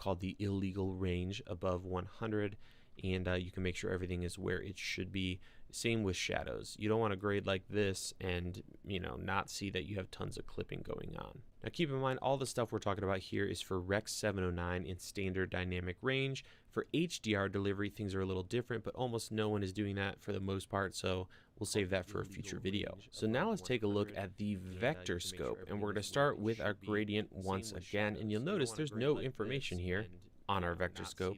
called the illegal range above 100, and you can make sure everything is where it should be. Same with shadows. You don't want to grade like this and, you know, not see that you have tons of clipping going on. Now keep in mind, all the stuff we're talking about here is for Rec 709 in standard dynamic range. For HDR delivery, things are a little different, but almost no one is doing that for the most part, so we'll save that for a future video. So now let's take a look at the vector scope, and we're going to start with our gradient once again, and you'll notice there's no information here on our vector scope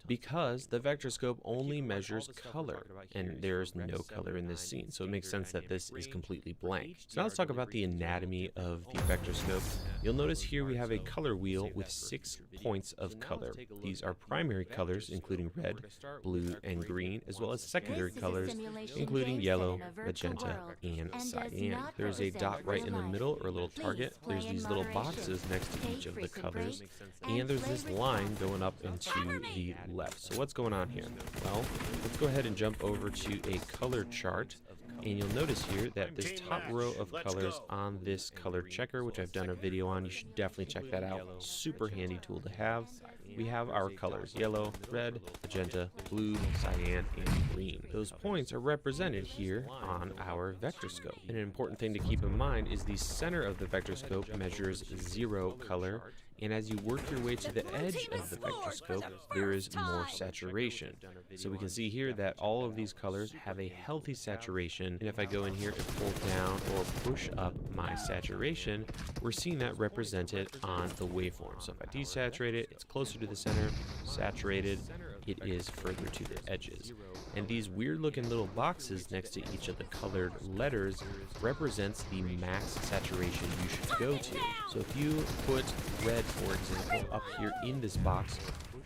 because the vector scope only measures color, and there's no color in this scene, so it makes sense that this is completely blank. So now let's talk about the anatomy of the vector scope. You'll notice here we have a color wheel with 6 points of color. These are primary colors including red, blue, and green, as well as secondary colors including yellow, magenta, and cyan. There's a dot right in the middle, or a little target. There's these little boxes next to each of the colors, and there's this line going up into the left. So what's going on here? Well, let's go ahead and jump over to a color chart, and you'll notice here that this top row of colors on this color checker, which I've done a video on, you should definitely check that out. Super handy tool to have. We have our colors: yellow, red, magenta, blue, cyan, and green. Those points are represented here on our vector scope. And an important thing to keep in mind is the center of the vector scope measures 0 color, and as you work your way to the edge of the vector scope, there is more saturation. So we can see here that all of these colors have a healthy saturation, and if I go in here and pull down or push up my saturation, we're seeing that represented on the waveform. So if I desaturate it, it's closer to the center. Saturated, it is further to the edges. And these weird looking little boxes next to each of the colored letters represents the max saturation you should go to. So if you put red, for example, up here in this box,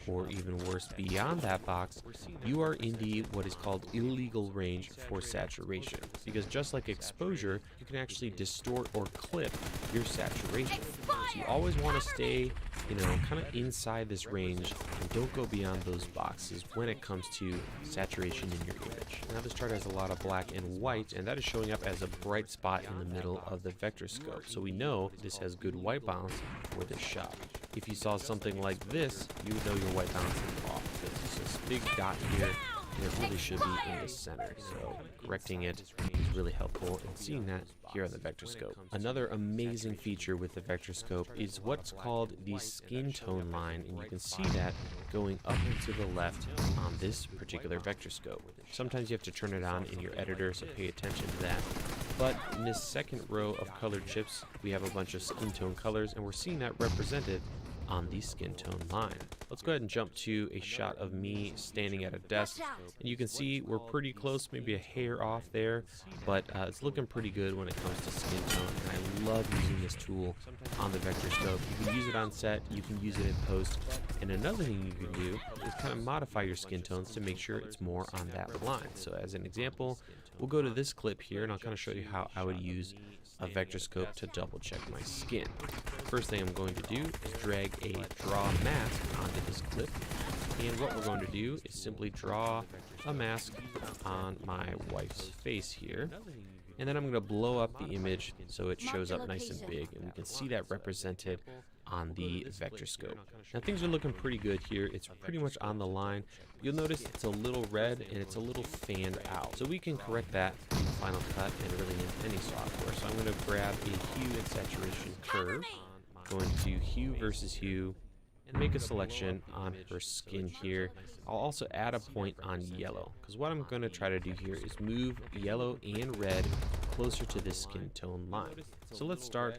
or even worse, beyond that box, you are in the what is called illegal range for saturation. Because just like exposure, you can actually distort or clip your saturation. So you always want to stay, you know, kind of inside this range, and don't go beyond those boxes when it comes to saturation in your image. Now this chart has a lot of black and white, and that is showing up as a bright spot in the middle of the vector scope. So we know this has good white balance for this shot. If you saw something like this, you would know your white balance is off. There's this big dot here, and it really should be in the center. So correcting it is really helpful in seeing that here on the vector scope. Another amazing feature with the vector scope is what's called the skin tone line, and you can see that going up and to the left on this particular vector scope. Sometimes you have to turn it on in your editor, so pay attention to that. But in this second row of colored chips, we have a bunch of skin tone colors, and we're seeing that represented on the skin tone line. Let's go ahead and jump to a shot of me standing at a desk, and you can see we're pretty close, maybe a hair off there, but it's looking pretty good when it comes to skin tone, and I love using this tool on the vector scope. You can use it on set, you can use it in post, and another thing you can do is kind of modify your skin tones to make sure it's more on that line. So as an example, we'll go to this clip here, and I'll kind of show you how I would use a vector scope to double check my skin. First thing I'm going to do is drag a draw mask onto this clip, and what we're going to do is simply draw a mask on my wife's face here, and then I'm going to blow up the image so it shows up nice and big, and we can see that represented on the vector scope. Now things are looking pretty good here. It's pretty much on the line. You'll notice it's a little red and it's a little fanned out. So we can correct that in Final Cut and really in any software. So I'm going to grab a hue and saturation curve, go into hue versus hue, and make a selection on her skin here. I'll also add a point on yellow, because what I'm going to try to do here is move yellow and red closer to this skin tone line. So let's start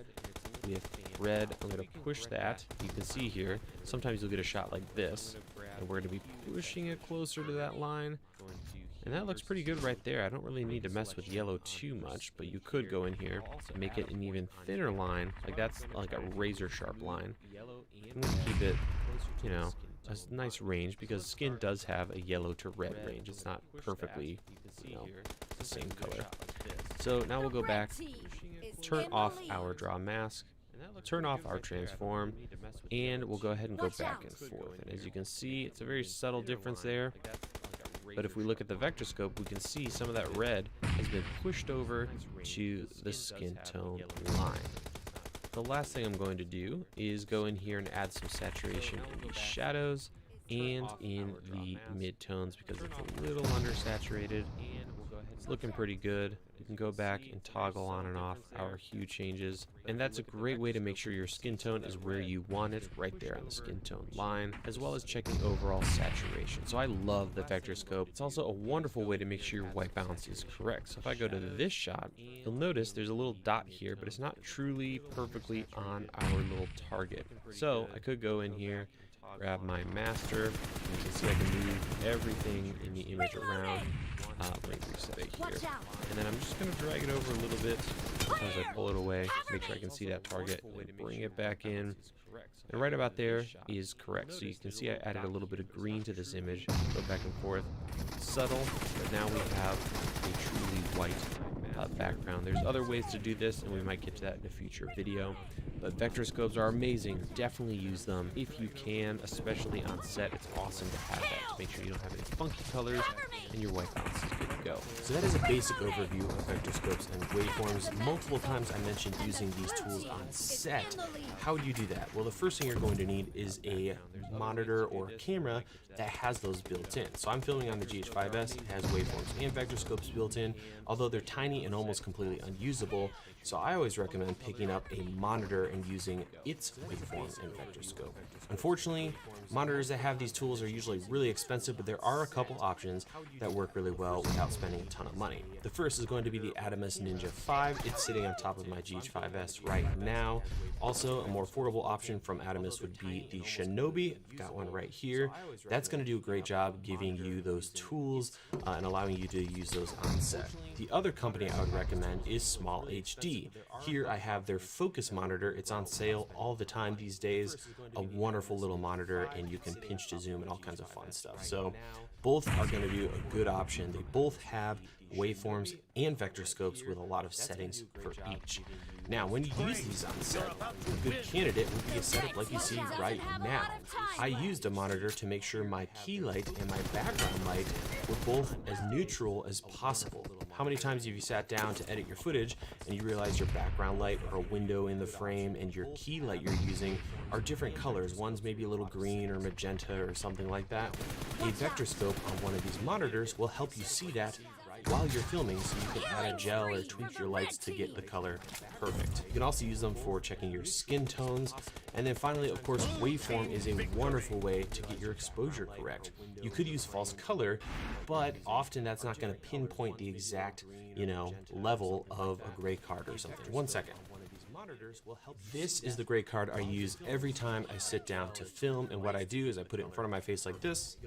with red. I'm going to push that. You can see here, sometimes you'll get a shot like this, and we're going to be pushing it closer to that line. And that looks pretty good right there. I don't really need to mess with yellow too much, but you could go in here and make it an even thinner line. Like that's like a razor sharp line. I'm going to keep it, you know, a nice range, because skin does have a yellow to red range. It's not perfectly, you know, the same color. So now we'll go back, turn off our draw mask, turn off our transform, and we'll go ahead and go back and forth. And as you can see, it's a very subtle difference there. But if we look at the vector scope, we can see some of that red has been pushed over to the skin tone line. The last thing I'm going to do is go in here and add some saturation in the shadows and in the midtones because it's a little undersaturated. It's looking pretty good. You can go back and toggle on and off our hue changes, and that's a great way to make sure your skin tone is where you want it, right there on the skin tone line, as well as checking overall saturation. So I love the vector scope. It's also a wonderful way to make sure your white balance is correct. So if I go to this shot, you'll notice there's a little dot here, but it's not truly perfectly on our little target. So I could go in here, grab my master, and you can see I can move everything in the image around. Let me reset it here. And then I'm just going to drag it over a little bit as I pull it away, make sure I can see that target, and bring it back in. And right about there is correct. So you can see I added a little bit of green to this image, go back and forth. Subtle, but now we have a truly white background. There's other ways to do this, and we might get to that in a future video. But vector scopes are amazing. Definitely use them if you can, especially on set. It's awesome to have that to make sure you don't have any funky colors and your white balance is good to go. So that is a basic overview of vector scopes and waveforms. Multiple times I mentioned using these tools on set. How do you do that? Well, the first thing you're going to need is a monitor or a camera that has those built in. So I'm filming on the GH5S. It has waveforms and vector scopes built in, although they're tiny and almost completely unusable. So I always recommend picking up a monitor and using its waveform and vector scope. Unfortunately, monitors that have these tools are usually really expensive, but there are a couple options that work really well without spending a ton of money. The first is going to be the Adamas Ninja 5. It's sitting on top of my GH5S right now. Also, a more affordable option from Adamas would be the Shinobi. I've got one right here. That's going to do a great job giving you those tools and allowing you to use those on set. The other company I would recommend is Small HD. Here I have their focus monitor. It's on sale all the time these days. A wonderful little monitor, and you can pinch to zoom and all kinds of fun stuff. So both are going to be a good option. They both have waveforms and vector scopes with a lot of settings for each. Now, when you use these on set, a good candidate would be a setup like you see right now. I used a monitor to make sure my key light and my background light were both as neutral as possible. How many times have you sat down to edit your footage and you realize your background light or a window in the frame and your key light you're using are different colors? One's maybe a little green or magenta or something like that. A vector scope on one of these monitors will help you see that while you're filming, so you can add a gel or tweak your lights to get the color perfect. You can also use them for checking your skin tones. And then finally, of course, waveform is a wonderful way to get your exposure correct. You could use false color, but often that's not going to pinpoint the exact, level of a gray card or something. 1 second. This is the gray card I use every time I sit down to film, and what I do is I put it in front of my face like this.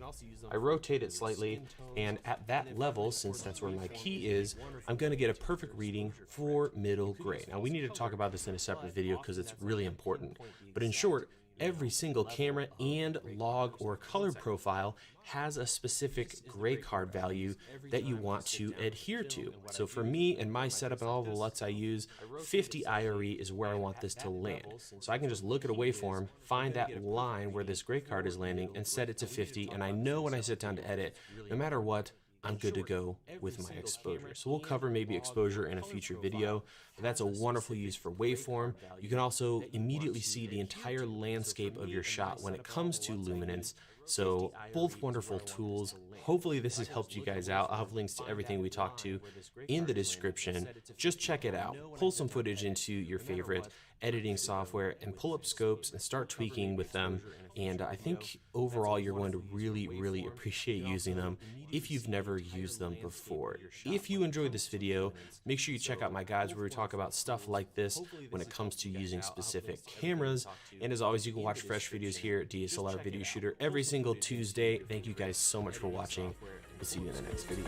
I rotate it slightly, and at that level, since that's where my key is, I'm going to get a perfect reading for middle gray. Now, we need to talk about this in a separate video because it's really important, but in short, every single camera and log or color profile has a specific gray card value that you want to adhere to. So for me and my setup and all the LUTs I use, 50 IRE is where I want this to land. So I can just look at a waveform, find that line where this gray card is landing, and set it to 50, and I know when I sit down to edit, no matter what, I'm good to go with my exposure. So we'll cover maybe exposure in a future video, but that's a wonderful use for waveform. You can also immediately see the entire landscape of your shot when it comes to luminance. So both wonderful tools. Hopefully this has helped you guys out. I'll have links to everything we talked to in the description. Just check it out. Pull some footage into your favorite editing software and pull up scopes and start tweaking with them. And I think overall you're going to really appreciate using them if you've never used them before. If you enjoyed this video, make sure you check out my guides where we talk about stuff like this when it comes to using specific cameras. And as always, you can watch fresh videos here at DSLR Video Shooter every single Tuesday. Thank you guys so much for watching. We'll see you in the next video.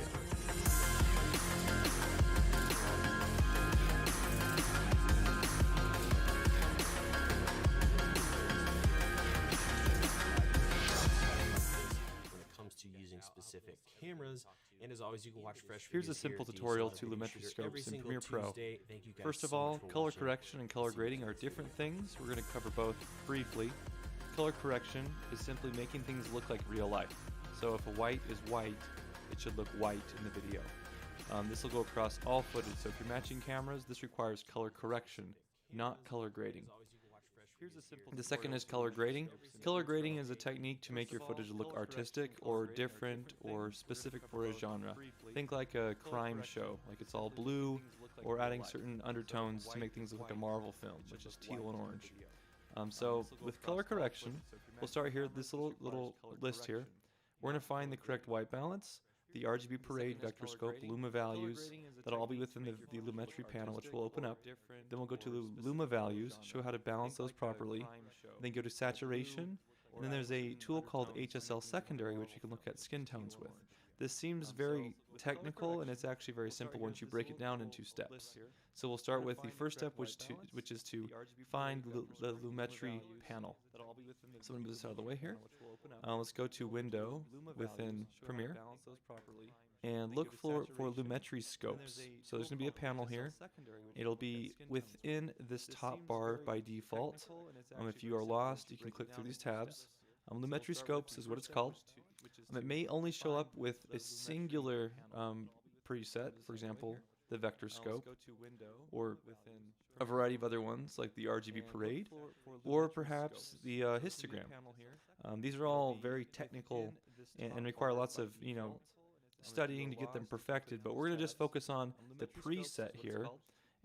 Specific cameras, and as always, you can watch fresh videos. Here's a simple tutorial to Lumetri scopes in Premiere Pro. First of all, color correction and color grading are different things. We're going to cover both briefly. Color correction is simply making things look like real life. So if a white is white, it should look white in the video. This will go across all footage, so if you're matching cameras, this requires color correction. not color grading. The second is color grading. Color grading is a technique to make your footage look artistic or different or specific for a genre. Think like a crime show, like it's all blue, or adding certain undertones to make things look like a Marvel film, which is teal and orange. So with color correction, we'll start here, this little list here. We're going to find the correct white balance, the RGB parade, vector scope, luma values. That'll all be within the lumetri panel, which we'll open up. Then we'll go to the luma values, show how to balance those properly. Then go to saturation, and then there's a tool called HSL secondary, which you can look at skin tones with. This seems very technical, and it's actually very simple once you break it down into steps. So we'll start with the first step, which is to find the lumetri panel. So I'm going to move this out of the way here. Let's go to Window within Premiere and look for lumetri scopes. So there's going to be a panel here. It'll be within this top bar by default. If you are lost, you can click through these tabs. Lumetri scopes is what it's called. It may only show up with a singular preset, for example, the vector scope, or a variety of other ones like the RGB parade, or perhaps the histogram. These are all very technical and require lots of studying to get them perfected. But we're going to just focus on the preset here.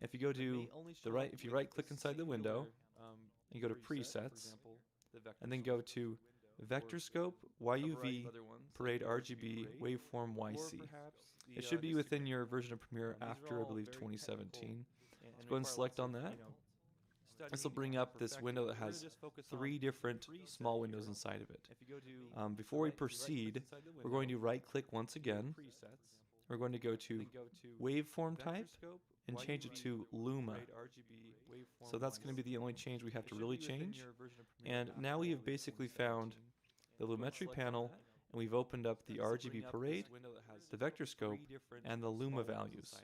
If you go to the right, if you right-click inside the window, and go to presets, and then go to vector scope, YUV, parade RGB, waveform YC. It should be within your version of Premiere after, I believe, 2017. Let's go ahead and select on that. This will bring up this window that has 3 different small windows inside of it. Before we proceed, we're going to right-click once again. We're going to go to waveform type and change it to Luma. So that's going to be the only change we have to really change. And now we have basically found the lumetri panel, and we've opened up the RGB parade, the vector scope, and the Luma values.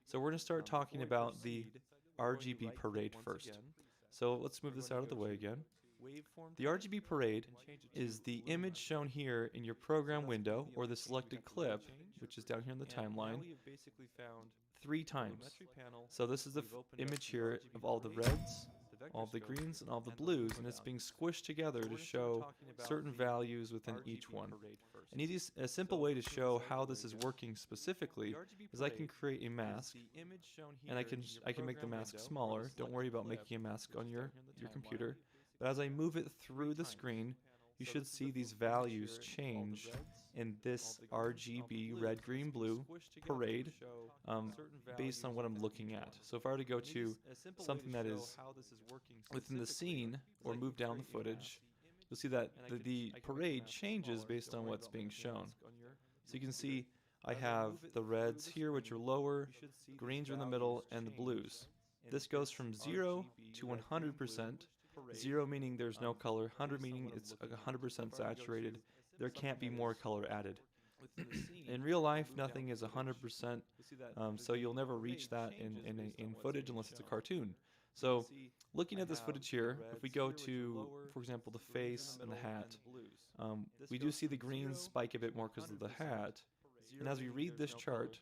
So we're going to start talking about the RGB parade first. So let's move this out of the way again. The RGB parade is the image shown here in your program window, or the selected clip, which is down here in the timeline, 3 times. So this is the image here of all the reds, all of the greens, and all the blues, and it's being squished together to show certain values within each one. And a simple way to show how this is working specifically is I can create a mask, and I can make the mask smaller. Don't worry about making a mask on your computer. But as I move it through the screen, you should see these values change in this RGB red, green, blue parade based on what I'm looking at. So if I were to go to something that is within the scene or move down the footage, you'll see that the parade changes based on what's being shown. So you can see I have the reds here, which are lower, greens are in the middle, and the blues. This goes from 0 to 100%. 0 meaning there's no color, 100 meaning it's 100% saturated. There can't be more color added. In real life, nothing is 100%, so you'll never reach that in footage unless it's a cartoon. So looking at this footage here, if we go to, for example, the face and the hat, we do see the greens spike a bit more because of the hat. And as we read this chart,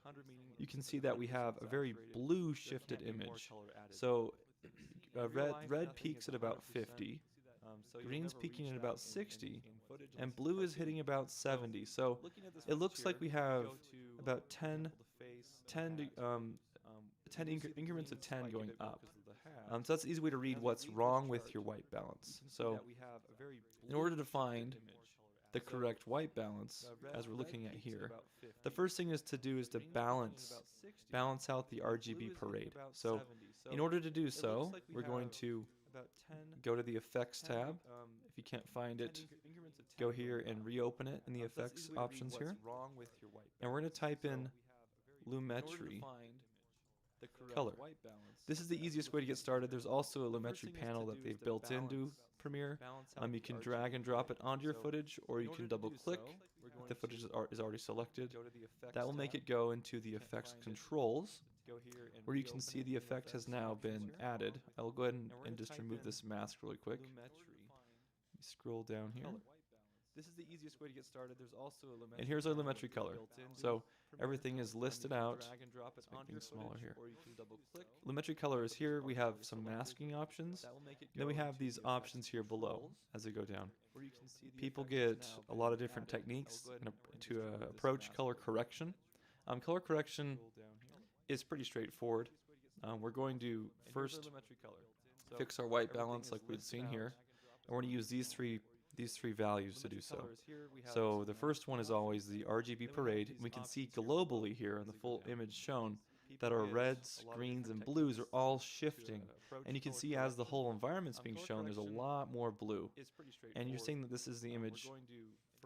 you can see that we have a very blue shifted image. So red peaks at about 50, green's peaking at about 60, and blue is hitting about 70. So it looks like we have about 10 increments of 10 going up. So that's an easy way to read what's wrong with your white balance. So in order to find the correct white balance, as we're looking at here, the first thing is to balance out the RGB parade. So in order to do so, we're going to go to the Effects tab. If you can't find it, go here and reopen it in the Effects options here. And we're going to type in Lumetri color. This is the easiest way to get started. There's also a lumetri panel that they've built into Premiere. You can drag and drop it onto your footage, or you can double click if the footage is already selected. That will make it go into the effects controls, where you can see the effect has now been added. I'll go ahead and just remove this mask really quick. Scroll down here. This is the easiest way to get started. There's also a Lumetri. And here's our Lumetri color. So everything is listed out. Drag and drop it on things smaller here. Or you can double click. Lumetri color is here. We have some masking options. Then we have these options here below as they go down. People get a lot of different techniques to approach color correction. Color correction is pretty straightforward. We're going to first fix our white balance like we've seen here. And we're going to use these three values to do so. So the first one is always the RGB parade. And we can see globally here in the full image shown that our reds, greens, and blues are all shifting. And you can see as the whole environment's being shown, there's a lot more blue. And you're seeing that this is the image.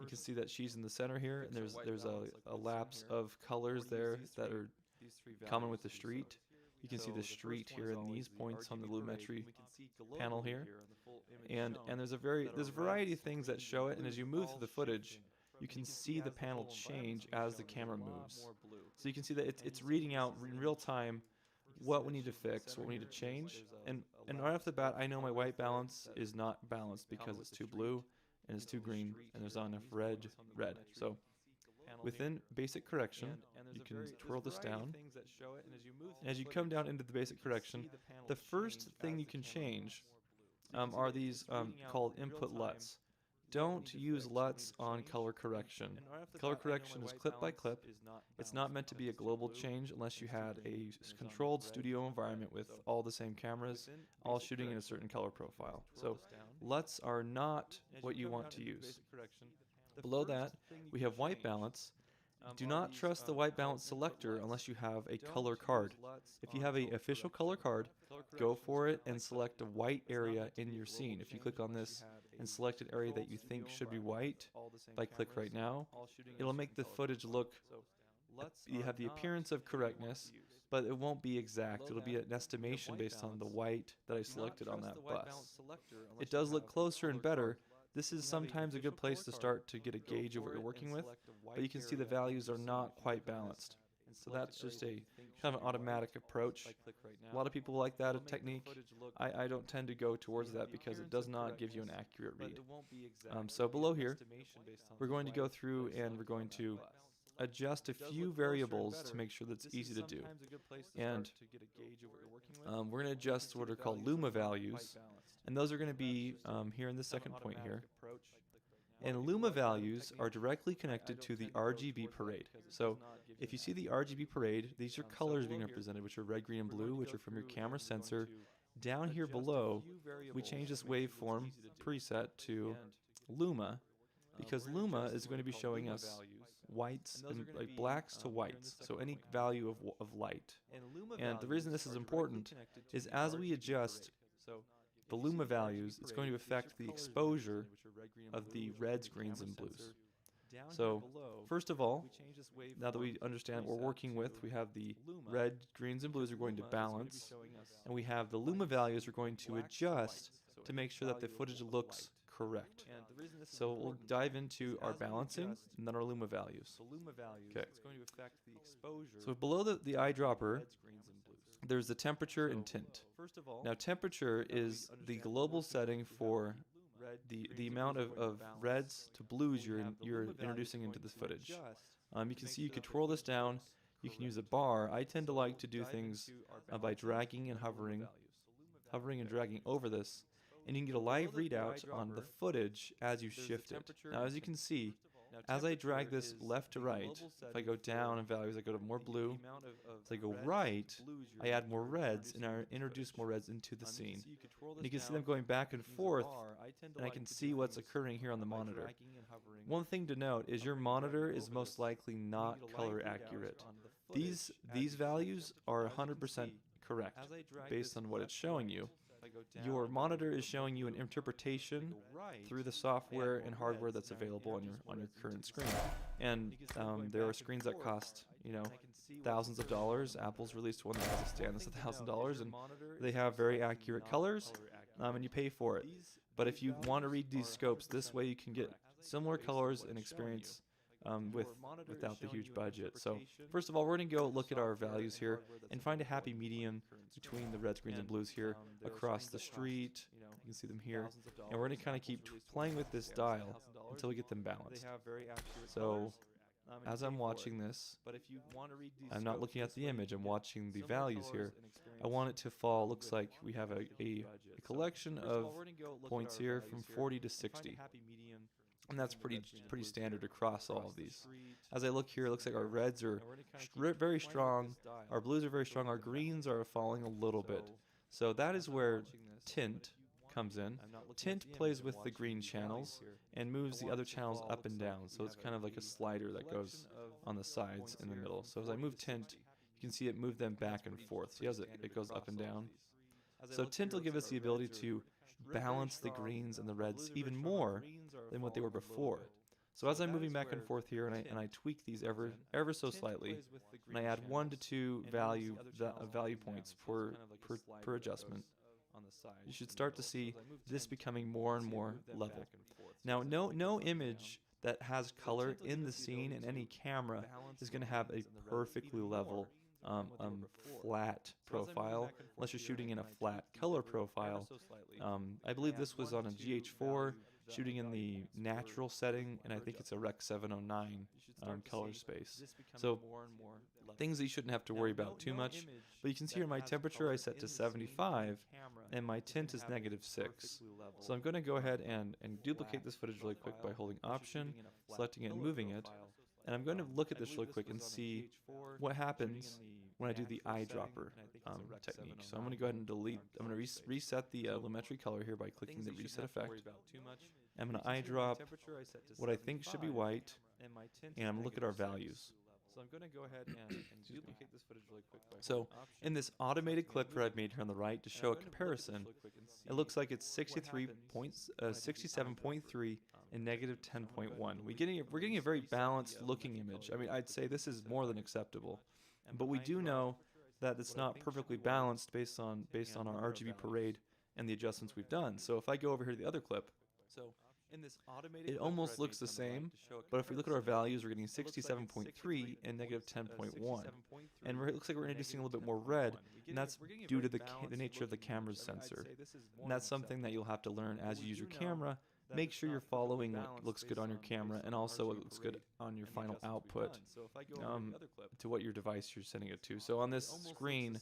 You can see that she's in the center here, and there's a lapse of colors there that are common with the street. You can see the street here in these points on the Lumetri panel here. And there's a variety of things that show it, and as you move through the footage, you can see the panel change as the camera moves. So you can see that it's reading out in real time what we need to fix, what we need to change. And right off the bat, I know my white balance is not balanced because it's too blue and it's too green and there's not enough red. So within basic correction, you can twirl this down. And as you come down into the basic correction, the first thing you can change are these called input LUTs. Don't use LUTs on color correction. Color correction is clip by clip. It's not meant to be a global change unless you had a controlled studio environment with all the same cameras, all shooting in a certain color profile. So LUTs are not what you want to use. Below that, we have white balance. Do not trust the white balance selector unless you have a color card. If you have an official color card, go for it and select a white area in your scene. If you click on this and select an area that you think should be white, if I click right now, it'll make the footage look, you have the appearance of correctness, but it won't be exact. It'll be an estimation based on the white that I selected on that bus. It does look closer and better. This is sometimes a good place to start to get a gauge of what you're working with, but you can see the values are not quite balanced. So that's just a kind of an automatic approach. A lot of people like that technique. I don't tend to go towards that because it does not give you an accurate read. So below here, we're going to go through and we're going to adjust a few variables to make sure that it's easy to do. And we're going to adjust what are called luma values, and those are going to be here in the second point here. And luma values are directly connected to the RGB parade. So if you see the RGB parade, these are colors being represented, which are red, green, and blue, which are from your camera sensor. Down here below, we change this waveform preset to luma, because luma is going to be showing us whites and like blacks to whites, so any value of light. And the reason this is important is as we adjust the luma values, it's going to affect the exposure of the reds, greens, and blues. So first of all, now that we understand what we're working with, we have the red, greens, and blues are going to balance, and we have the luma values are going to adjust to make sure that the footage looks correct. So we'll dive into our balancing and then our luma values. Okay. So below the eyedropper, there's the temperature and tint. Now temperature is the global setting for the amount of reds to blues you're introducing into this footage. You can see you could twirl this down. You can use a bar. I tend to like to do things by dragging and hovering and dragging over this. And you can get a live readout on the footage as you shift it. Now, as you can see, as I drag this left to right, if I go down in values, I go to more blue. As I go right, I add more reds, and I introduce more reds into the scene. And you can see them going back and forth, and I can see what's occurring here on the monitor. One thing to note is your monitor is most likely not color accurate. These values are 100% correct based on what it's showing you. Your monitor is showing you an interpretation through the software and hardware that's available on your current screen. And there are screens that cost, thousands of dollars. Apple's released one that has a stand that's $1,000, and they have very accurate colors, and you pay for it. But if you want to read these scopes, this way you can get similar colors and experience without the huge budget. So first of all, we're going to go look at our values here and find a happy medium between the reds, greens, and blues here across the street. You can see them here. And we're going to kind of keep playing with this dial until we get them balanced. So as I'm watching this, I'm not looking at the image, I'm watching the values here. I want it to fall, looks like we have a collection of points here from 40 to 60. And that's pretty standard across all of these. As I look here, it looks like our reds are very strong, our blues are very strong, our greens are falling a little bit. So that is where tint comes in. Tint plays with the green channels and moves the other channels up and down. So it's kind of like a slider that goes on the sides in the middle. So as I move tint, you can see it move them back and forth. See how it goes up and down? So tint will give us the ability to balance the greens and the reds even more than what they were before. So as I'm moving back and forth here, and I tweak these ever so slightly, and I add 1 to 2 value points per adjustment, you should start to see this becoming more and more level. Now, no image that has color in the scene in any camera is going to have a perfectly level flat profile unless you're shooting in a flat color profile. I believe this was on a GH4 shooting in the natural setting, and I think it's a Rec 709 color space. So things that you shouldn't have to worry about too much. But you can see here my temperature I set to 75 and my tint is -6. So I'm going to go ahead and duplicate this footage really quick by holding Option, selecting it and moving it. And I'm going to look at this really quick and see what happens when I do the eyedropper technique. So I'm going to go ahead and delete, I'm going to reset the lumetri color here by clicking the reset effect. I'm going to eyedrop what I think should be white, and I'm going to look at our values. So I'm going to go ahead and duplicate this footage really quick. So in this automated clipper I've made here on the right to show a comparison, it looks like it's 67.3 and -10.1. We're getting a very balanced looking image. I mean, I'd say this is more than acceptable. But we do know that it's not perfectly balanced based on our RGB parade and the adjustments we've done. So if I go over here to the other clip, it almost looks the same, but if we look at our values, we're getting 67.3 and -10.1. And it looks like we're introducing a little bit more red, and that's due to the nature of the camera's sensor. And that's something that you'll have to learn as you use your camera. Make sure you're following what looks good on your camera and also what looks good on your final output to what your device you're sending it to. So on this screen,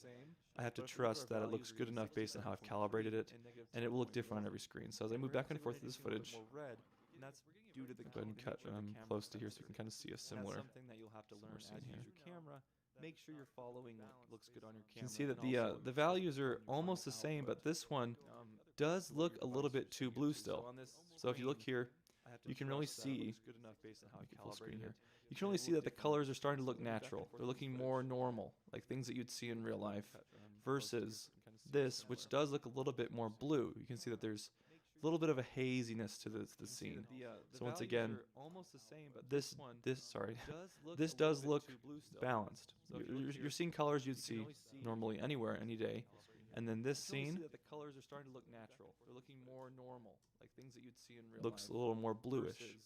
I have to trust that it looks good enough based on how I've calibrated it, and it will look different on every screen. So as I move back and forth with this footage, go ahead and cut close to here so you can kind of see a similar scene here. Make sure you're following what looks good on your camera. You can see that the values are almost the same, but this one does look a little bit too blue still. So if you look here, you can really see, full screen here, you can really see that the colors are starting to look natural. They're looking more normal, like things that you'd see in real life, versus this, which does look a little bit more blue. You can see that there's a little bit of a haziness to the scene. So once again, this does look balanced. You're seeing colors you'd see normally anywhere, any day. And then this scene looks a little more bluish.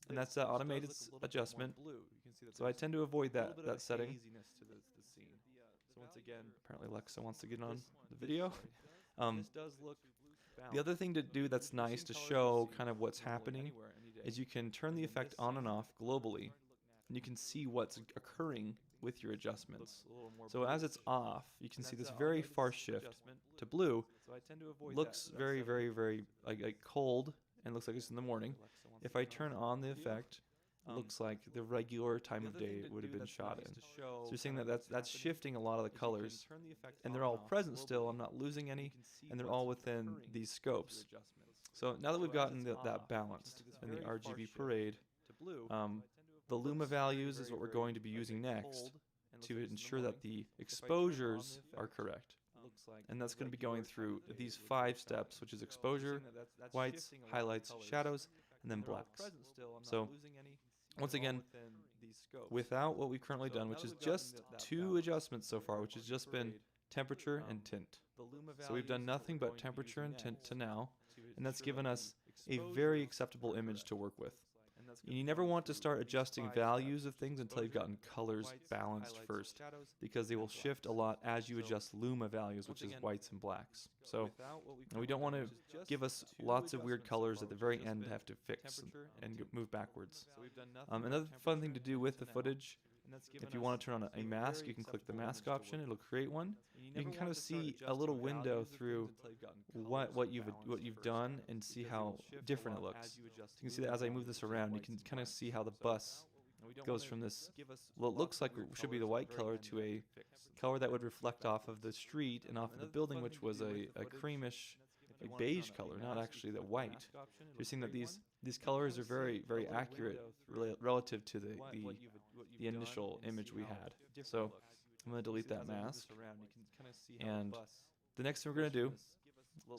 And that's that automated adjustment. So I tend to avoid that setting. So once again, apparently Alexa wants to get on the video. The other thing to do that's nice to show kind of what's happening is you can turn the effect on and off globally, and you can see what's occurring with your adjustments. So as it's off, you can see this very far shift to blue. Looks very, very, very like cold, and looks like it's in the morning. If I turn on the effect, it looks like the regular time of day it would have been shot in. So you're seeing that that's shifting a lot of the colors, and they're all present still. I'm not losing any, and they're all within these scopes. So now that we've gotten that balanced in the RGB parade, the luma values is what we're going to be using next to ensure that the exposures are correct. And that's going to be going through these 5 steps, which is exposure, whites, highlights, shadows, and then blacks. So once again, without what we've currently done, which is just 2 adjustments so far, which has just been temperature and tint. So we've done nothing but temperature and tint to now, and that's given us a very acceptable image to work with. You never want to start adjusting values of things until you've gotten colors balanced first, because they will shift a lot as you adjust luma values, which is whites and blacks. So we don't want to give us lots of weird colors at the very end to have to fix and move backwards. Another fun thing to do with the footage, if you want to turn on a mask, you can click the mask option. It'll create one. You can kind of see a little window through what you've done and see how different it looks. So you can see that as I move this around, you can kind of see how the bus goes from this, what looks like it should be the white color, to a color that would reflect off of the street and off of the building, which was a creamish, like beige color, not actually the white. You're seeing that these colors are very, very accurate relative to the initial image we had. So I'm going to delete that mask. And the next thing we're going to do,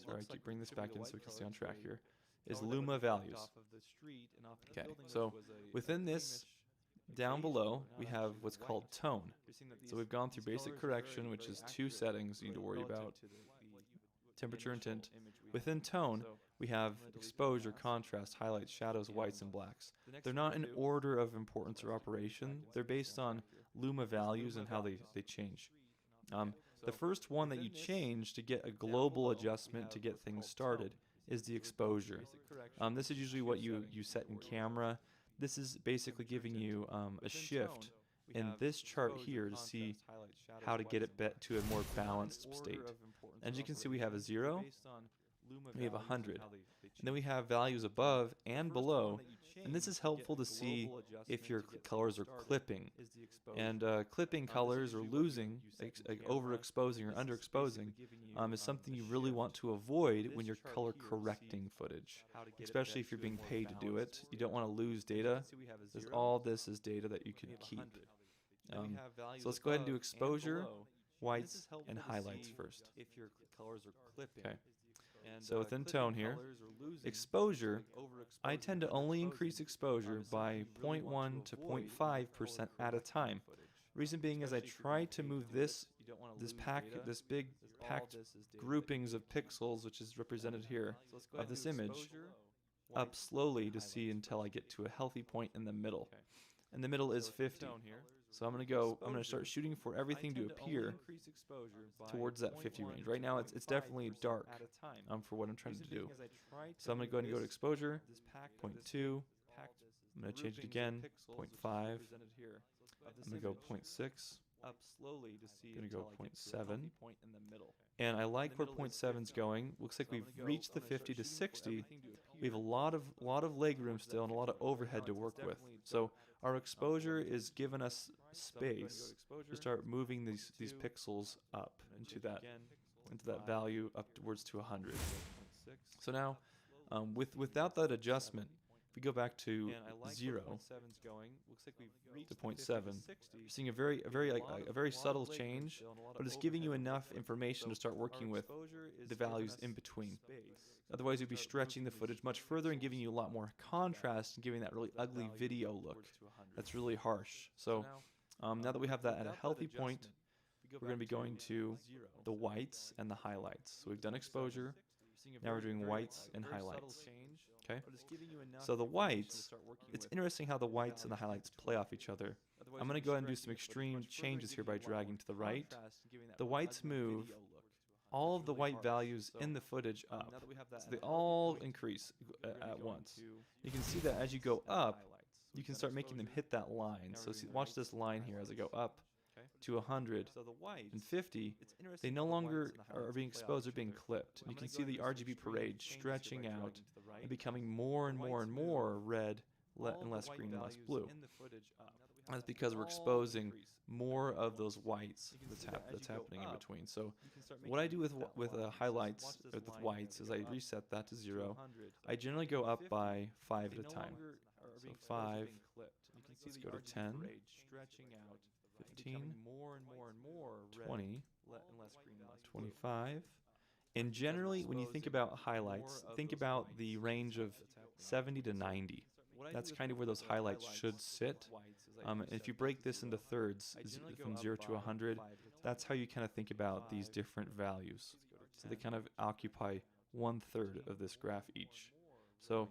sorry, I keep bringing this back in so we can stay on track here, is luma values. Okay, so within this, down below, we have what's called tone. So we've gone through basic correction, which is 2 settings you need to worry about: temperature and tint. Within tone, we have exposure, contrast, highlights, shadows, whites, and blacks. They're not in order of importance or operation. They're based on luma values and how they change. The first one that you change to get a global adjustment to get things started is the exposure. This is usually what you set in camera. This is basically giving you a shift in this chart here to see how to get it to a more balanced state. As you can see, we have a 0, we have 100, and then we have values above and below, and this is helpful to see if your colors are clipping. And clipping colors or losing, like overexposing or underexposing, is something you really want to avoid when you're color correcting footage, especially if you're being paid to do it. You don't want to lose data, because all this is data that you can keep. So let's go ahead and do exposure, whites, and highlights first. Okay. So within tone here, exposure, I tend to only increase exposure by 0.1 to 0.5% at a time. Reason being is I try to move this big packed groupings of pixels, which is represented here, of this image, up slowly to see until I get to a healthy point in the middle. And the middle is 50. So I'm going to start shooting for everything to appear towards that 50 range. Right now it's definitely dark for what I'm trying to do. So I'm going to go ahead and go to exposure, 0.2. I'm going to change it again, 0.5. I'm going to go 0.6. Up slowly to see. Going to go 0.7. And I like where 0.7 is going. Looks like we've reached the 50 to 60. We have a lot of leg room still and a lot of overhead to work with. So our exposure is giving us space to start moving these pixels up into that value up towards to 100. So now, without that adjustment, if we go back to 0 to 0.7, you're seeing a very subtle change, but it's giving you enough information to start working with the values in between. Otherwise, you'd be stretching the footage much further and giving you a lot more contrast and giving that really ugly video look. That's really harsh. So now that we have that at a healthy point, we're going to be going to the whites and the highlights. So we've done exposure. Now we're doing whites and highlights. Okay? So the whites, it's interesting how the whites and the highlights play off each other. I'm going to go ahead and do some extreme changes here by dragging to the right. The whites move all of the white values in the footage up. So they all increase at once. You can see that as you go up, you can start making them hit that line. So watch this line here as I go up to 100 and 50, they no longer are being exposed, they're being clipped. And you can see the RGB parade stretching out and becoming more and more and more red and less green and less blue. That's because we're exposing more of those whites that's happening in between. So what I do with highlights, with whites, is I reset that to 0. I generally go up by 5 at a time. So 5, let's go to 10, 15, 20, 25. And generally, when you think about highlights, think about the range of 70 to 90. That's kind of where those highlights should sit. If you break this into thirds, from 0 to 100, that's how you kind of think about these different values. So they kind of occupy 1/3 of this graph each. So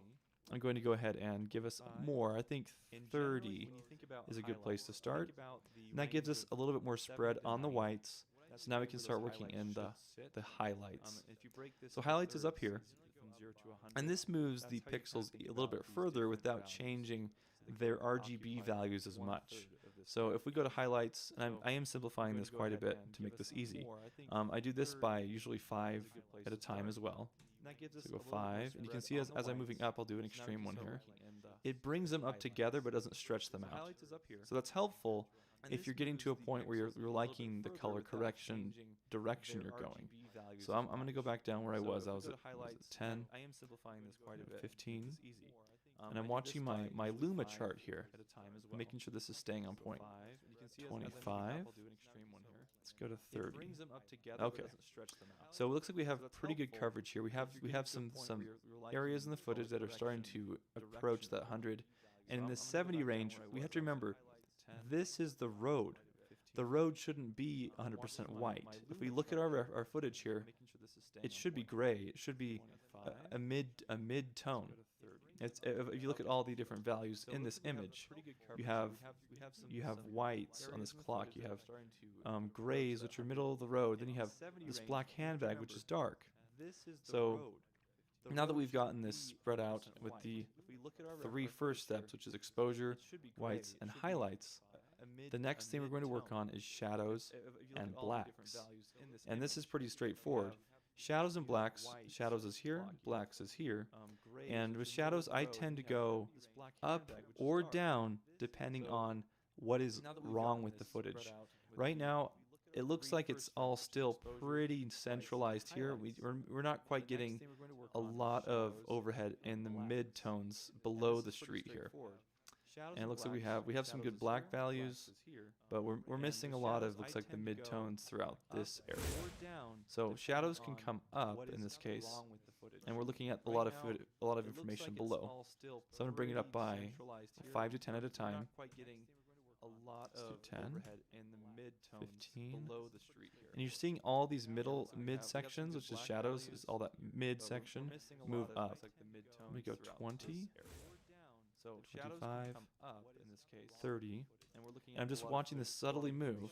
I'm going to go ahead and give us more. I think 30 is a good place to start. And that gives us a little bit more spread on the whites. So now we can start working in the highlights. So highlights is up here. And this moves the pixels a little bit further without changing their RGB values as much. So if we go to highlights, and I am simplifying this quite a bit to make this easy. I do this by usually 5 at a time as well. So go 5, and you can see as I'm moving up, I'll do an extreme one here. It brings them up together, but doesn't stretch them out. So that's helpful if you're getting to a point where you're liking the color correction direction you're going. So I'm going to go back down where I was. I was at 10, 15, and I'm watching my Luma chart here, making sure this is staying on point. 25. Let's go to 30. Okay. So it looks like we have pretty good coverage here. We have some areas in the footage that are starting to approach that 100, and in the 70 range, we have to remember this is the road. The road shouldn't be 100% white. If we look at our footage here, it should be gray. It should be a mid-tone. If you look at all the different values in this image, you have whites on this clock. You have grays, which are middle of the road. Then you have this black handbag, which is dark. So now that we've gotten this spread out with the 3 first steps, which is exposure, whites, and highlights, the next thing we're going to work on is shadows and blacks. And this is pretty straightforward. Shadows and blacks, shadows is here, blacks is here. And with shadows, I tend to go up or down depending on what is wrong with the footage. Right now, it looks like it's all still pretty centralized here. We're not quite getting a lot of overhead in the mid-tones below the street here. And it looks like we have some good black values, but we're missing a lot of, looks like, the mid-tones throughout this area. So shadows can come up in this case, and we're looking at a lot of information below. So I'm going to bring it up by 5 to 10 at a time. Let's do 10, 15, and you're seeing all these mid sections, which is shadows, is all that mid section move up. Let me go 20. 25, 30, and I'm just watching this subtly move.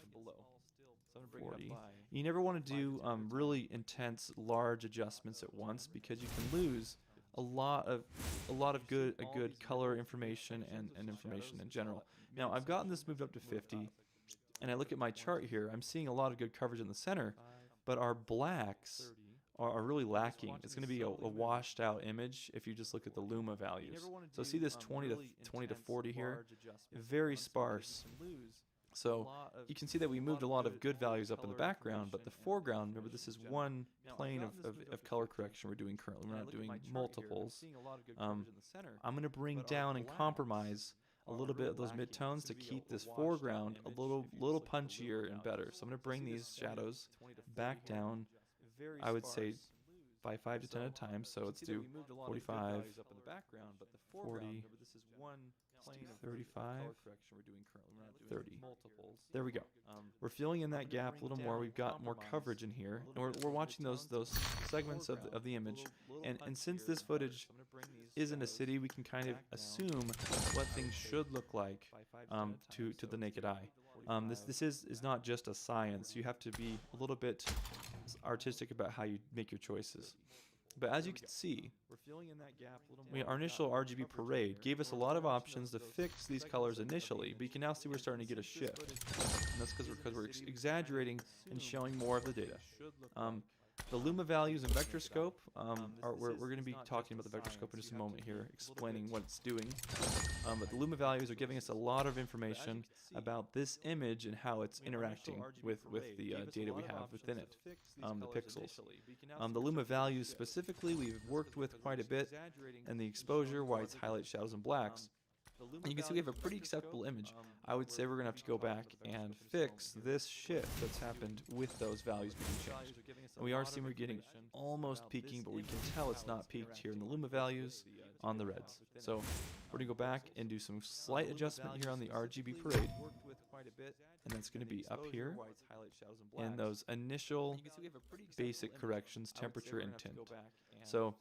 40. You never want to do really intense, large adjustments at once because you can lose a lot of good color information and information in general. Now I've gotten this moved up to 50, and I look at my chart here. I'm seeing a lot of good coverage in the center, but our blacks are really lacking. It's going to be a washed out image if you just look at the Luma values. So see this 20 to 40 here, very sparse. So you can see that we moved a lot of good values up in the background, but the foreground, remember, this is one plane of color correction we're doing currently. We're not doing multiples. I'm going to bring down and compromise a little bit of those midtones to keep this foreground a little punchier and better. So I'm going to bring these shadows back down, I would say, by 5 to 10 at a time. So let's do 45, 40, 35, 30. There we go. We're filling in that gap a little more. We've got more coverage in here, and we're watching those segments of the image. And since this footage is in a city, we can kind of assume what things should look like to the naked eye. This is not just a science. You have to be a little bit artistic about how you make your choices. But as you can see, our initial RGB parade gave us a lot of options to fix these colors initially, but you can now see we're starting to get a shift. And that's because we're exaggerating and showing more of the data. The Luma values and vector scope, we're going to be talking about the vector scope in just a moment here, explaining what it's doing. But the Luma values are giving us a lot of information about this image and how it's interacting with the data we have within it, the pixels. The Luma values specifically we've worked with quite a bit, and the exposure, whites, highlights, shadows, and blacks. And you can see we have a pretty acceptable image. I would say we're going to have to go back and fix this shift that's happened with those values being changed. And we are seeing we're getting almost peaking, but we can tell it's not peaked here in the Luma values. on the reds. So we're going to go back and do some slight adjustment here on the RGB parade. And that's going to be up here in those initial basic corrections, temperature and tint. So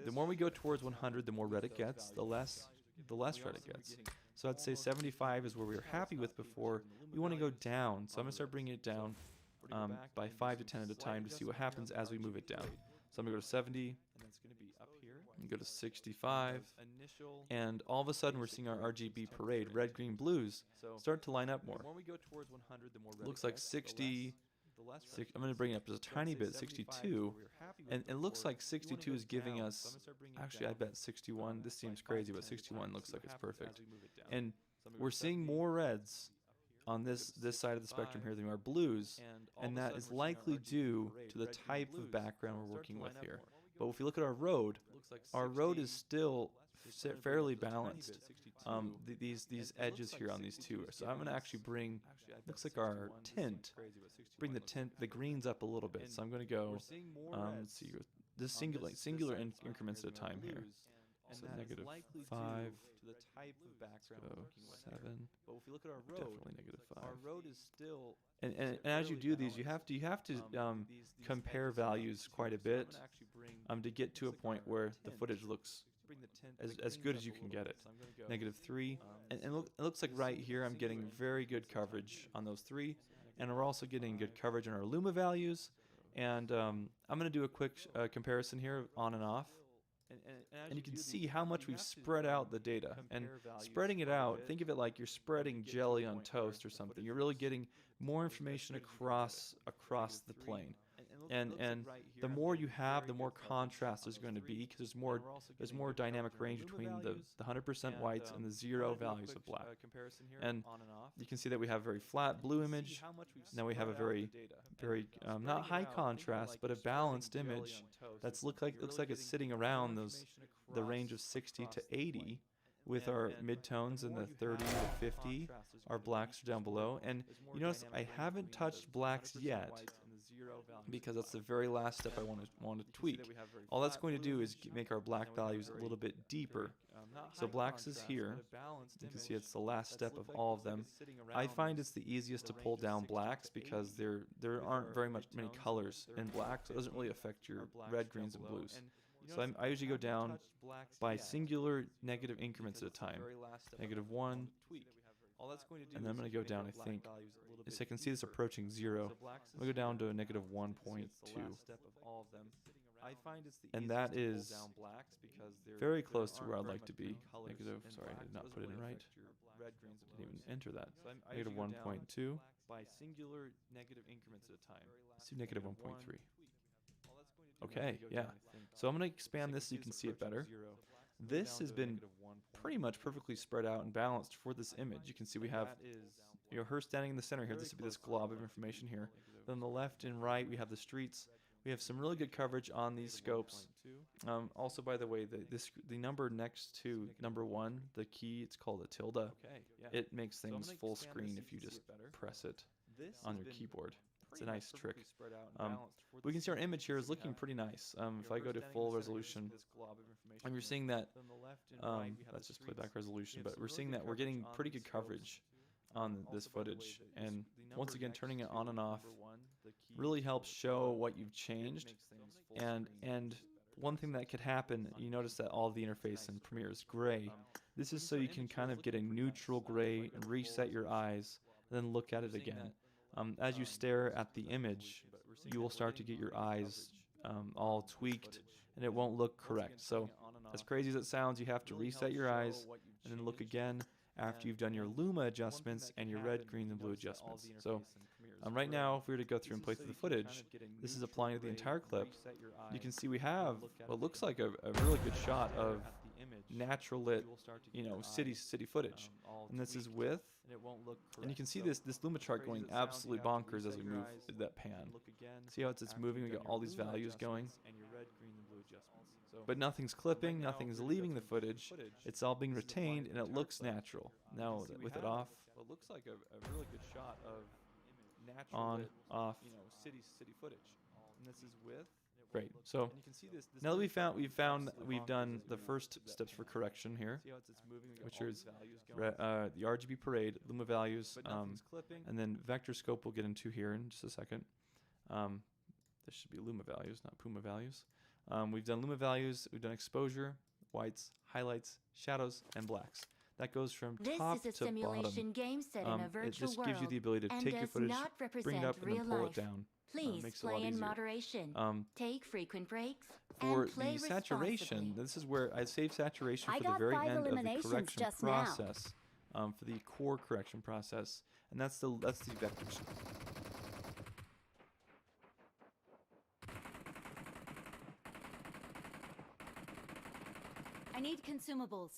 the more we go towards 100, the more red it gets, the less red it gets. So I'd say 75 is where we were happy with before. We want to go down. So I'm going to start bringing it down by 5 to 10 at a time to see what happens as we move it down. So I'm going to go to 70, and go to 65, and all of a sudden we're seeing our RGB parade, red, green, blues, start to line up more. Looks like 60, I'm going to bring it up just a tiny bit, 62, and it looks like 62 is giving us, actually I bet 61, this seems crazy, but 61 looks like it's perfect. And we're seeing more reds on this side of the spectrum here than we are blues, and that is likely due to the type of background we're working with here. But if you look at our road is still fairly balanced. These edges here on these two. So I'm going to actually bring, looks like our tint, bring the greens up a little bit. So I'm going to go, let's see, this singular increments at a time here. So negative 5, let's go 7, definitely negative 5. And as you do these, you have to compare values quite a bit to get to a point where the footage looks as good as you can get it. Negative 3, and it looks like right here I'm getting very good coverage on those 3, and we're also getting good coverage on our Luma values. And I'm going to do a quick comparison here on and off. And you can see how much we've spread out the data. And spreading it out, think of it like you're spreading jelly on toast or something. You're really getting more information across the plane. And the more you have, the more contrast there's going to be, because there's more dynamic range between the 100% whites and the 0 values of black. And you can see that we have a very flat blue image. Now we have a very not high contrast, but a balanced image that's looks like it's sitting around the range of 60 to 80. With our midtones in the 30 to 50, our blacks are down below. And you notice I haven't touched blacks yet, because that's the very last step I want to tweak. All that's going to do is make our black values a little bit deeper. So blacks is here. You can see it's the last step of all of them. I find it's the easiest to pull down blacks because there aren't very many colors in blacks. So it doesn't really affect your red, greens, and blues. So I usually go down by singular negative increments at a time. Negative 1, and then I'm going to go down, I think, so I can see this approaching 0. I'm going to go down to a negative 1.2. And that is very close to where I'd like to be. Negative, sorry, I did not put it in right. Didn't even enter that. Negative 1.2. Let's do negative 1.3. Okay, yeah. So I'm going to expand this so you can see it better. This has been pretty much perfectly spread out and balanced for this image. You can see we have her standing in the center here. This would be this glob of information here. Then on the left and right, we have the streets. We have some really good coverage on these scopes. Also, by the way, the number next to number 1, the key, it's called a tilde. It makes things full screen if you just press it on your keyboard. It's a nice trick. We can see our image here is looking pretty nice. If I go to full resolution, and you're seeing that, let's just play back resolution, but we're seeing that we're getting pretty good coverage on this footage. And once again, turning it on and off really helps show what you've changed. And one thing that could happen, you notice that all the interface in Premiere is gray. This is so you can kind of get a neutral gray and reset your eyes, and then look at it again. As you stare at the image, you will start to get your eyes all tweaked, and it won't look correct. So as crazy as it sounds, you have to reset your eyes and then look again after you've done your Luma adjustments and your red, green, and blue adjustments. So right now, if we were to go through and play through the footage, this is applying to the entire clip. You can see we have what looks like a really good shot of natural lit, city footage. And this is with, and you can see this Luma chart going absolutely bonkers as we move that pan. See how it's moving? We got all these values going. But nothing's clipping, nothing's leaving the footage. It's all being retained, and it looks natural. Now, with it off, what looks like a really good shot of natural on, off, city footage. And this is with, Great. So now that we've done the first steps for correction here, which is the RGB parade, luma values, and then vector scope we'll get into here in just a second. This should be luma values, not puma values. We've done luma values, we've done exposure, whites, highlights, shadows, and blacks. That goes from top to bottom. This is a simulation game set in a virtual It just world gives you the ability to take your footage, bring it up, and then pull it down. Please Makes it a lot play in easier. moderation. Take frequent breaks. For and play the saturation, responsibly. this is where I save saturation I for the got very 5 end of the eliminations correction just now. process, for the core correction process, and that's the vectors. I need consumables.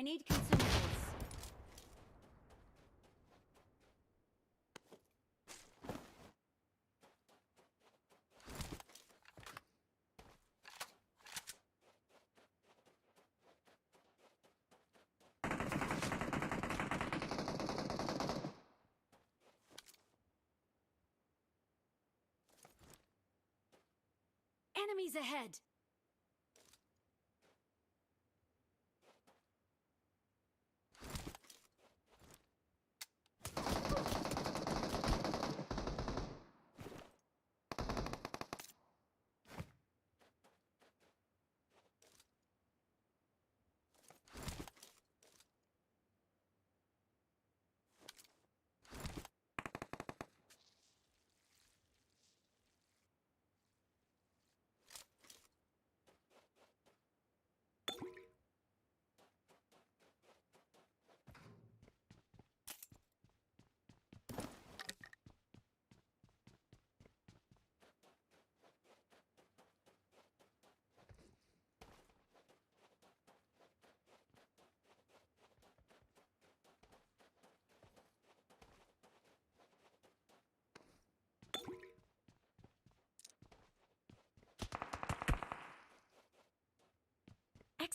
I need consumables. Enemies ahead!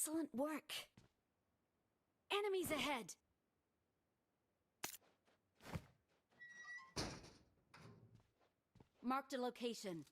Excellent work. Enemies ahead. Marked a location.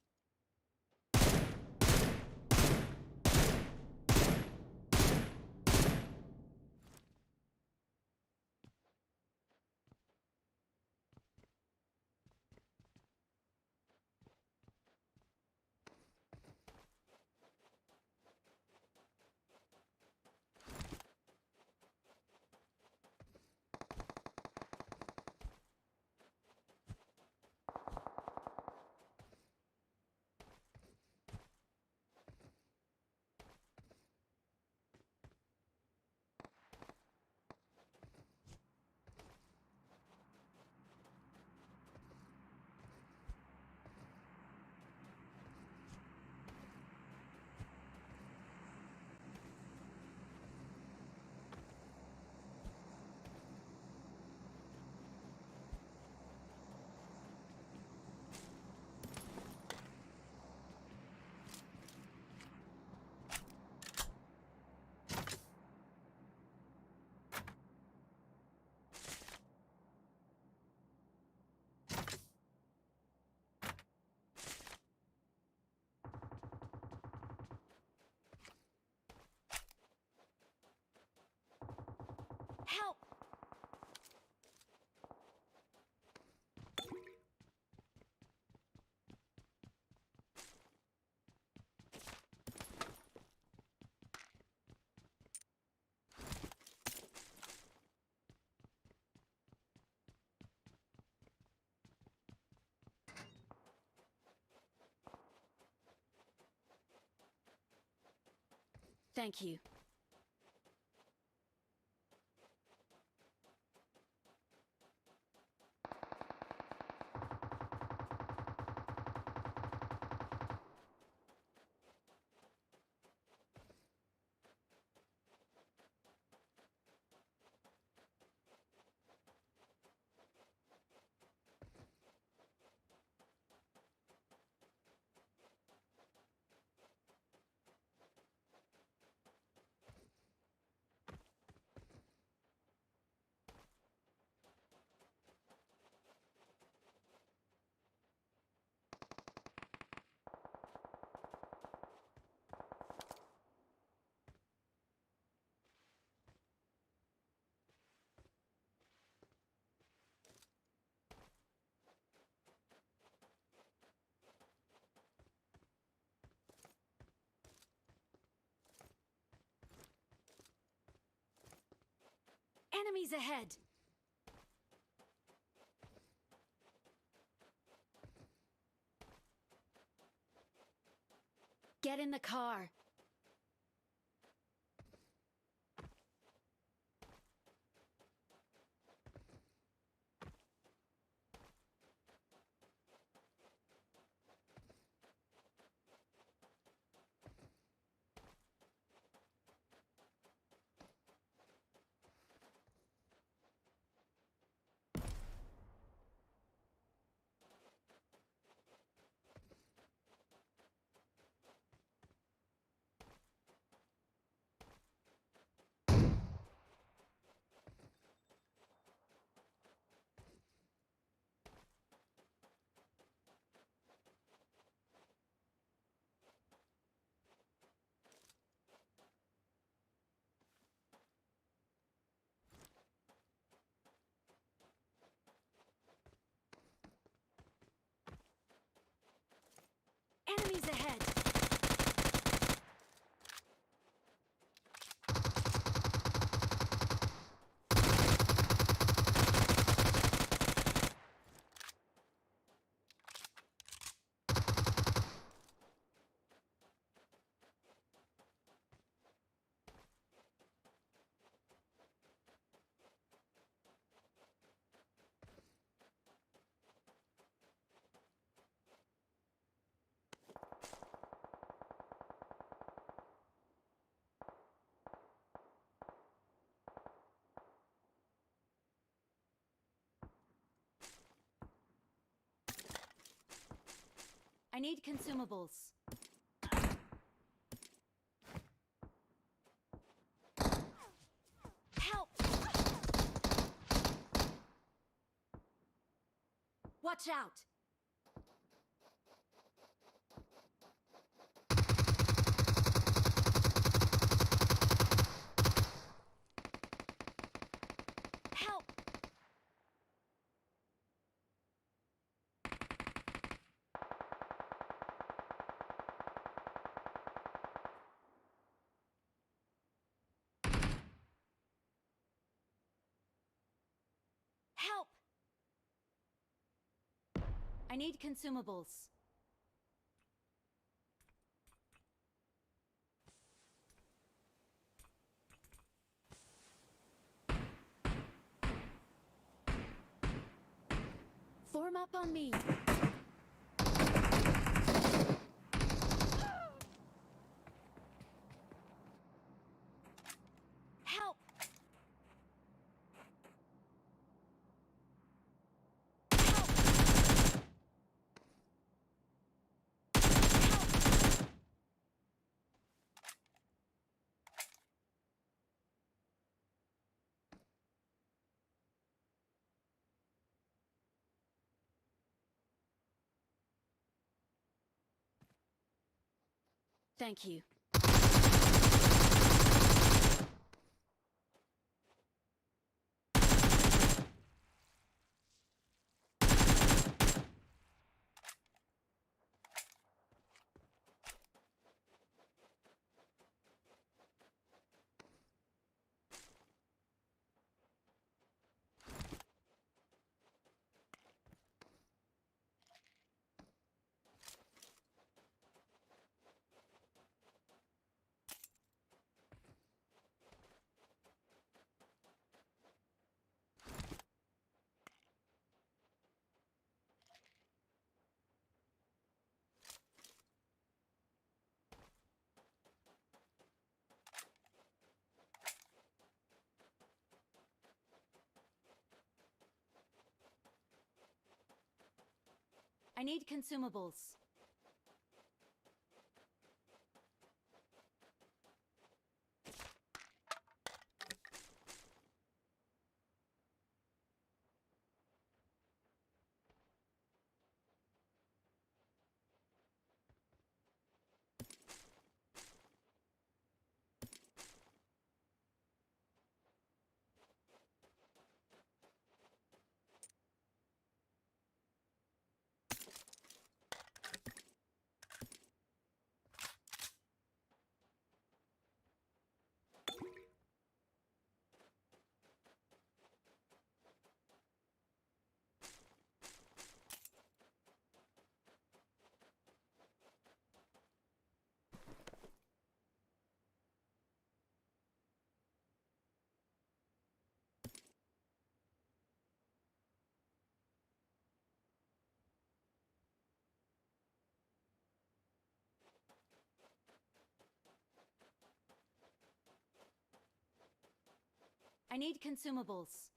Help! Thank you. Enemies ahead! Get in the car. Enemies ahead! I need consumables. Watch out! Help! Help! I need consumables. Form up on me. Help! Thank you. I need consumables. I need consumables.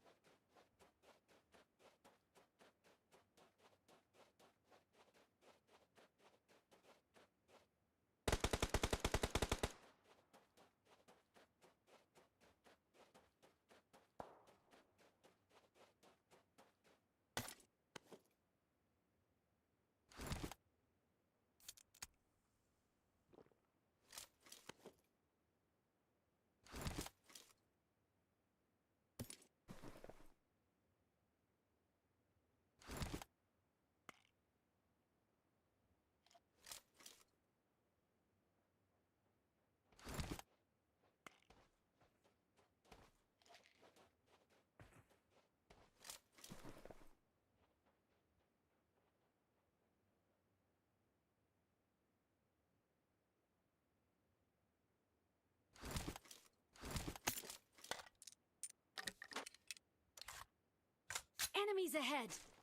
Enemies ahead!